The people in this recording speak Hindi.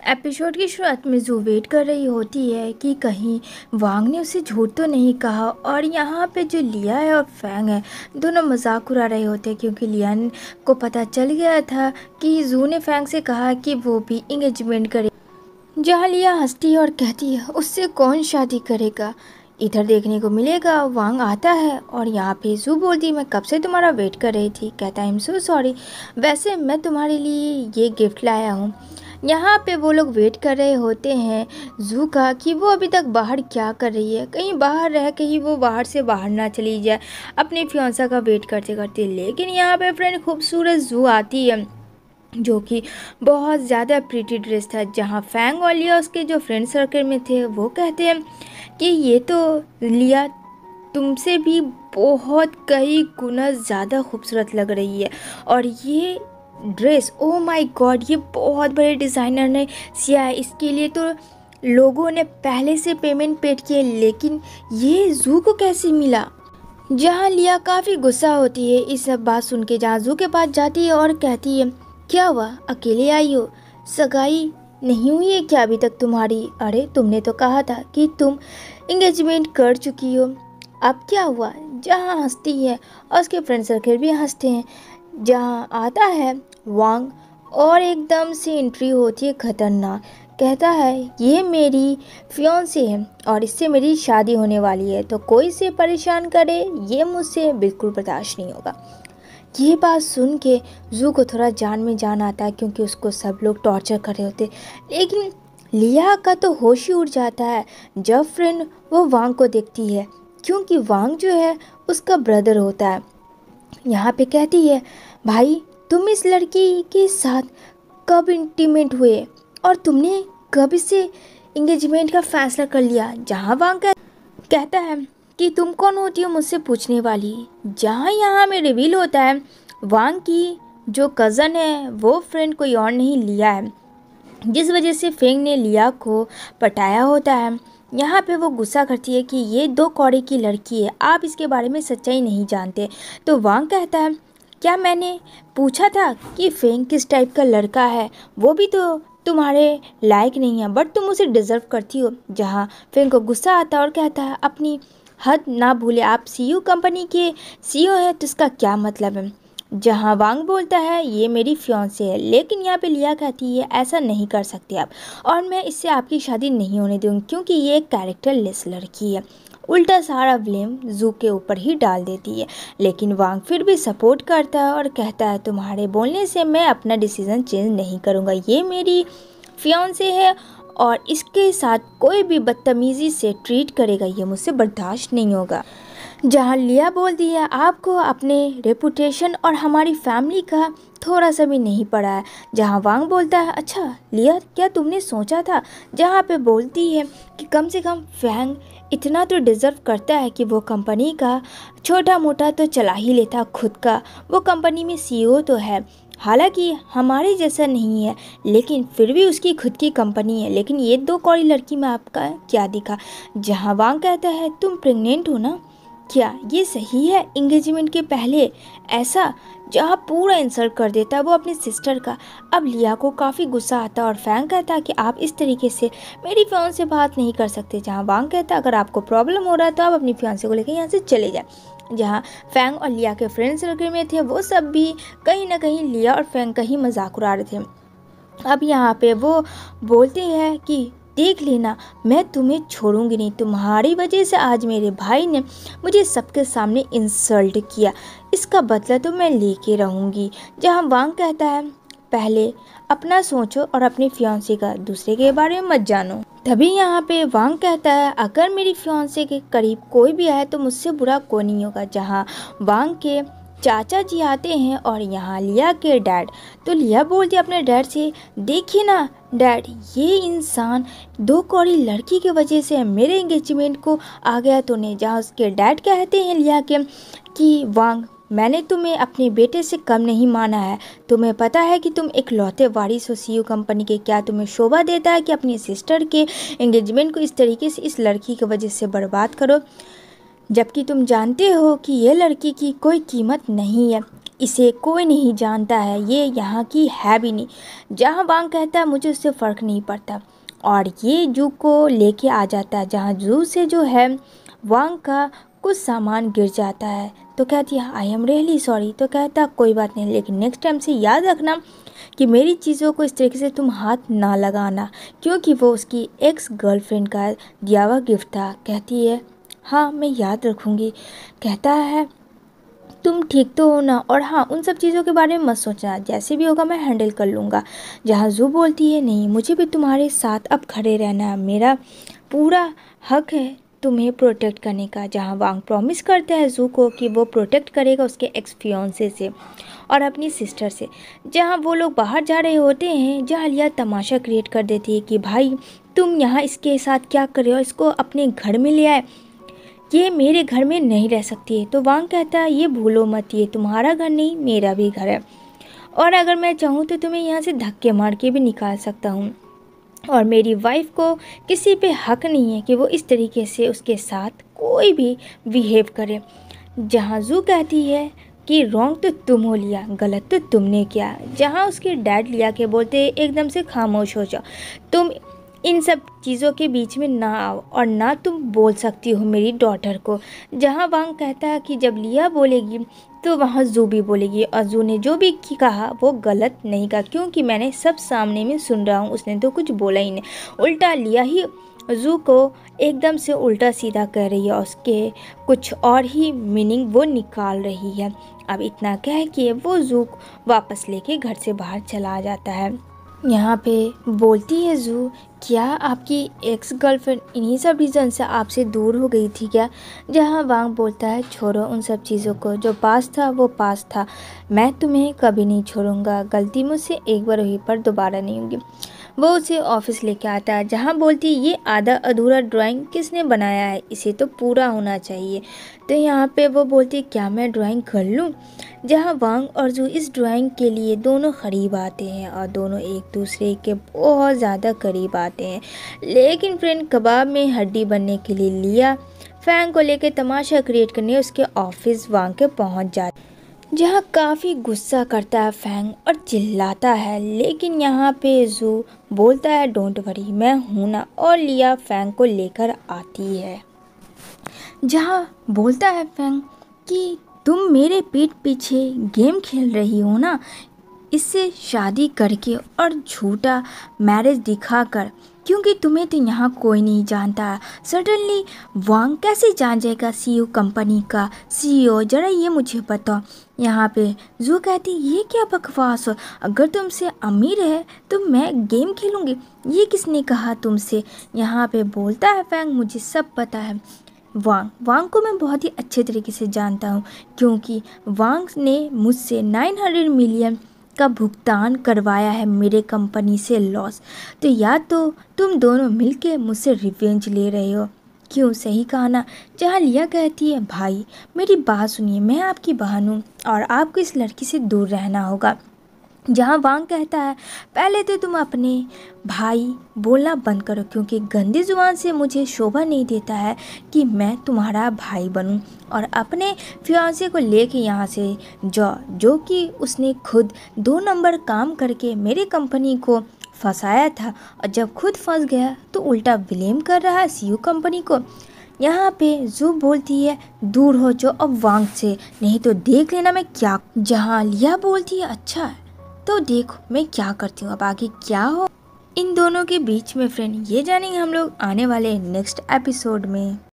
एपिसोड की शुरुआत में जू वेट कर रही होती है कि कहीं वांग ने उसे झूठ तो नहीं कहा। और यहाँ पे जो लिया है और फैंग है दोनों मजाक उड़ा रहे होते हैं, क्योंकि लियान को पता चल गया था कि जू ने फैंग से कहा कि वो भी इंगेजमेंट करे। जहाँ लिया हंसती है और कहती है उससे कौन शादी करेगा, इधर देखने को मिलेगा। वांग आता है और यहाँ पे जू बोलती मैं कब से तुम्हारा वेट कर रही थी। कहता है आई एम सो सॉरी, वैसे मैं तुम्हारे लिए ये गिफ्ट लाया हूँ। यहाँ पे वो लोग वेट कर रहे होते हैं जू का कि वो अभी तक बाहर क्या कर रही है, कहीं बाहर रह कहीं वो बाहर से बाहर ना चली जाए अपने फियांसा का वेट करते करते। लेकिन यहाँ पे फ्रेंड खूबसूरत जू आती है जो कि बहुत ज़्यादा प्रीटी ड्रेस था। जहाँ फैंग और लिया उसके जो फ्रेंड सर्कल में थे वो कहते हैं कि ये तो लिया तुमसे भी बहुत कई गुना ज़्यादा खूबसूरत लग रही है। और ये ड्रेस ओ माय गॉड, ये बहुत बड़े डिज़ाइनर ने सिया है, इसके लिए तो लोगों ने पहले से पेमेंट पेड किए, लेकिन ये जू को कैसे मिला। जहाँ लिया काफ़ी गुस्सा होती है इस सब बात सुन के। जहाँ जू के पास जाती है और कहती है क्या हुआ, अकेले आई हो, सगाई नहीं हुई है क्या अभी तक तुम्हारी। अरे तुमने तो कहा था कि तुम इंगेजमेंट कर चुकी हो, अब क्या हुआ। जहाँ हंसती है और उसके फ्रेंड सर्कल भी हंसते हैं। जहाँ आता है वांग और एकदम से एंट्री होती है खतरनाक। कहता है ये मेरी फियांसे है और इससे मेरी शादी होने वाली है, तो कोई से परेशान करे ये मुझसे बिल्कुल बर्दाश्त नहीं होगा। ये बात सुन के जू को थोड़ा जान में जान आता है, क्योंकि उसको सब लोग टॉर्चर कर रहे होते। लेकिन लिया का तो होश ही उड़ जाता है जब फ्रेंड वो वांग को देखती है, क्योंकि वांग जो है उसका ब्रदर होता है। यहाँ पे कहती है भाई तुम इस लड़की के साथ कब इंटीमेट हुए और तुमने कब इससे इंगेजमेंट का फैसला कर लिया। जहाँ वांग कहता है कि तुम कौन होती हो मुझसे पूछने वाली। जहाँ यहाँ में रिवील होता है वांग की जो कज़न है वो फ्रेंड कोई और नहीं लिया है, जिस वजह से फेंग ने लिया को पटाया होता है। यहाँ पे वो गुस्सा करती है कि ये 2 कौड़े की लड़की है, आप इसके बारे में सच्चाई नहीं जानते। तो वांग कहता है क्या मैंने पूछा था कि फेंग किस टाइप का लड़का है, वो भी तो तुम्हारे लायक नहीं है, बट तुम उसे डिज़र्व करती हो। जहाँ फेंग को गुस्सा आता है और कहता है अपनी हद ना भूले, आप सीईओ कंपनी के सीईओ है तो इसका क्या मतलब है। जहाँ वांग बोलता है ये मेरी फियांसे है, लेकिन यहाँ पे लिया कहती है ऐसा नहीं कर सकते आप, और मैं इससे आपकी शादी नहीं होने दूँगी क्योंकि ये एक कैरेक्टरलेस लड़की है। उल्टा सारा ब्लेम जू के ऊपर ही डाल देती है। लेकिन वांग फिर भी सपोर्ट करता है और कहता है तुम्हारे बोलने से मैं अपना डिसीज़न चेंज नहीं करूँगा, ये मेरी फियांसे है और इसके साथ कोई भी बदतमीज़ी से ट्रीट करेगा ये मुझसे बर्दाश्त नहीं होगा। जहाँ लिया बोलती है आपको अपने रेपुटेशन और हमारी फैमिली का थोड़ा सा भी नहीं पड़ा है। जहाँ वांग बोलता है अच्छा लिया क्या तुमने सोचा था। जहाँ पे बोलती है कि कम से कम फैंग इतना तो डिज़र्व करता है कि वो कंपनी का छोटा मोटा तो चला ही लेता खुद का, वो कंपनी में सीईओ तो है, हालांकि हमारे जैसा नहीं है लेकिन फिर भी उसकी खुद की कंपनी है। लेकिन ये 2 कौड़ी लड़की में आपका क्या दिखा। जहाँ वांग कहता है तुम प्रेग्नेंट हो ना, क्या ये सही है इंगेजमेंट के पहले ऐसा। जहाँ पूरा इंसल्ट कर देता है वो अपनी सिस्टर का। अब लिया को काफ़ी गुस्सा आता है और फैंग कहता है कि आप इस तरीके से मेरी फियांसे से बात नहीं कर सकते। जहाँ वांग कहता है अगर आपको प्रॉब्लम हो रहा है तो आप अपनी फियांसे को लेकर यहाँ से चले जाए। जहाँ फैंग और लिया के फ्रेंड सर्कल में थे वो सब भी कहीं ना कहीं लिया और फैंग का ही मजाक उड़ा रहे थे। अब यहाँ पे वो बोलते हैं कि देख लेना मैं तुम्हें छोड़ूंगी नहीं, तुम्हारी वजह से आज मेरे भाई ने मुझे सबके सामने इंसल्ट किया, इसका बदला तो मैं लेके रहूंगी। जहाँ वांग कहता है पहले अपना सोचो और अपने फियांसे का, दूसरे के बारे में मत जानो। तभी यहाँ पे वांग कहता है अगर मेरी फियांसे के करीब कोई भी आए तो मुझसे बुरा कोई नहीं होगा। जहाँ वांग के चाचा जी आते हैं और यहाँ लिया के डैड, तो लिया बोलती है अपने डैड से देखिए ना डैड ये इंसान 2 कौड़ी लड़की की वजह से मेरे एंगेजमेंट को आ गया तो नहीं। जहाँ उसके डैड कहते हैं लिया के कि वांग मैंने तुम्हें अपने बेटे से कम नहीं माना है, तुम्हें पता है कि तुम एक लौते वारिस हो सीईओ कंपनी के, क्या तुम्हें शोभा देता है कि अपनी सिस्टर के एंगेजमेंट को इस तरीके से इस लड़की की वजह से बर्बाद करो, जबकि तुम जानते हो कि ये लड़की की कोई कीमत नहीं है। इसे कोई नहीं जानता है, ये यहाँ की है भी नहीं। जहाँ वांग कहता है मुझे उससे फ़र्क नहीं पड़ता और ये जू को लेके आ जाता है। जहाँ जू से जो है वांग का कुछ सामान गिर जाता है तो कहती है आई एम रियली सॉरी। तो कहता कोई बात नहीं, लेकिन नेक्स्ट टाइम से याद रखना कि मेरी चीज़ों को इस तरीके से तुम हाथ ना लगाना, क्योंकि वो उसकी एक्स गर्लफ्रेंड का दिया हुआ गिफ्ट था। कहती है हाँ मैं याद रखूँगी। कहता है तुम ठीक तो हो ना, और हाँ उन सब चीज़ों के बारे में मत सोचना, जैसे भी होगा मैं हैंडल कर लूँगा। जहाँ जू बोलती है नहीं, मुझे भी तुम्हारे साथ अब खड़े रहना है, मेरा पूरा हक है तुम्हें प्रोटेक्ट करने का। जहाँ वांग प्रॉमिस करता है जू को कि वो प्रोटेक्ट करेगा उसके एक्स फियांसे से और अपनी सिस्टर से। जहाँ वो लोग बाहर जा रहे होते हैं, जहाँ लिया तमाशा क्रिएट कर देती है कि भाई तुम यहाँ इसके साथ क्या कर रहे हो, इसको अपने घर में ले आए, ये मेरे घर में नहीं रह सकती है। तो वांग कहता है ये भूलो मत, ये तुम्हारा घर नहीं मेरा भी घर है, और अगर मैं चाहूँ तो तुम्हें यहाँ से धक्के मार के भी निकाल सकता हूँ, और मेरी वाइफ को किसी पे हक नहीं है कि वो इस तरीके से उसके साथ कोई भी बिहेव करे। जहाँ जू कहती है कि रॉन्ग तो तुम हो लिया, गलत तो तुमने किया। जहाँ उसके डैड लिया के बोलते एकदम से खामोश हो जाओ, तुम इन सब चीज़ों के बीच में ना आओ और ना तुम बोल सकती हो मेरी डॉटर को। जहाँ वांग कहता है कि जब लिया बोलेगी तो वहाँ जू भी बोलेगी, और जू ने जो भी कहा वो गलत नहीं कहा, क्योंकि मैंने सब सामने में सुन रहा हूँ, उसने तो कुछ बोला ही नहीं। उल्टा लिया ही जू को एकदम से उल्टा सीधा कह रही है, उसके कुछ और ही मीनिंग वो निकाल रही है। अब इतना कह के वो जू वापस लेके घर से बाहर चला जाता है। यहाँ पे बोलती है जू क्या आपकी एक्स गर्लफ्रेंड इन्हीं सब रीज़न से आपसे दूर हो गई थी क्या? जहाँ वांग बोलता है छोड़ो उन सब चीज़ों को, जो पास था वो पास था, मैं तुम्हें कभी नहीं छोड़ूंगा, गलती मुझसे एक बार हुई पर दोबारा नहीं होगी। वो उसे ऑफिस लेके आता है, जहाँ बोलती है ये आधा अधूरा ड्राइंग किसने बनाया है, इसे तो पूरा होना चाहिए। तो यहाँ पे वो बोलती है क्या मैं ड्राइंग कर लूँ? जहाँ वांग और जू इस ड्राइंग के लिए दोनों करीब आते हैं और दोनों एक दूसरे के बहुत ज़्यादा करीब आते हैं, लेकिन फ्रेंड कबाब में हड्डी बनने के लिए लिया फैंग को लेकर तमाशा क्रिएट करने उसके ऑफिस वांग के पहुँच जाते, जहाँ काफ़ी गुस्सा करता है फैंग और चिल्लाता है। लेकिन यहाँ पे जू बोलता है डोंट वरी मैं हूँ ना, और लिया फैंग को लेकर आती है। जहाँ बोलता है फैंग कि तुम मेरे पीठ पीछे गेम खेल रही हो ना, इससे शादी करके और झूठा मैरिज दिखाकर, क्योंकि तुम्हें तो यहाँ कोई नहीं जानता। सडनली वांग कैसे जान जाएगा सीईओ कंपनी का सीईओ, जरा ये मुझे बताओ। यहाँ पे जू कहती ये क्या बकवास हो, अगर तुमसे अमीर है तो मैं गेम खेलूँगी, ये किसने कहा तुमसे? यहाँ पे बोलता है फैंग मुझे सब पता है। वांग को मैं बहुत ही अच्छे तरीके से जानता हूँ, क्योंकि वांग ने मुझसे 900 मिलियन का भुगतान करवाया है मेरे कंपनी से लॉस। तो या तो तुम दोनों मिलके मुझसे रिवेंज ले रहे हो, क्यों? सही कहा ना। जहाँ लिया कहती है भाई मेरी बात सुनिए, मैं आपकी बहन हूँ और आपको इस लड़की से दूर रहना होगा। जहाँ वांग कहता है पहले तो तुम अपने भाई बोलना बंद करो, क्योंकि गंदी जुबान से मुझे शोभा नहीं देता है कि मैं तुम्हारा भाई बनूं, और अपने फियांसे को लेके यहाँ से जाओ, जो कि उसने खुद 2 नंबर काम करके मेरी कंपनी को फंसाया था, और जब खुद फंस गया तो उल्टा ब्लेम कर रहा है सीईओ कंपनी को। यहाँ पे जू बोलती है दूर हो जाओ अब वांग से, नहीं तो देख लेना मैं क्या। जहाँ लिया बोलती है अच्छा तो देखो मैं क्या करती हूँ, अब आगे क्या हो इन दोनों के बीच में फ्रेंड, ये जानेंगे हम लोग आने वाले नेक्स्ट एपिसोड में।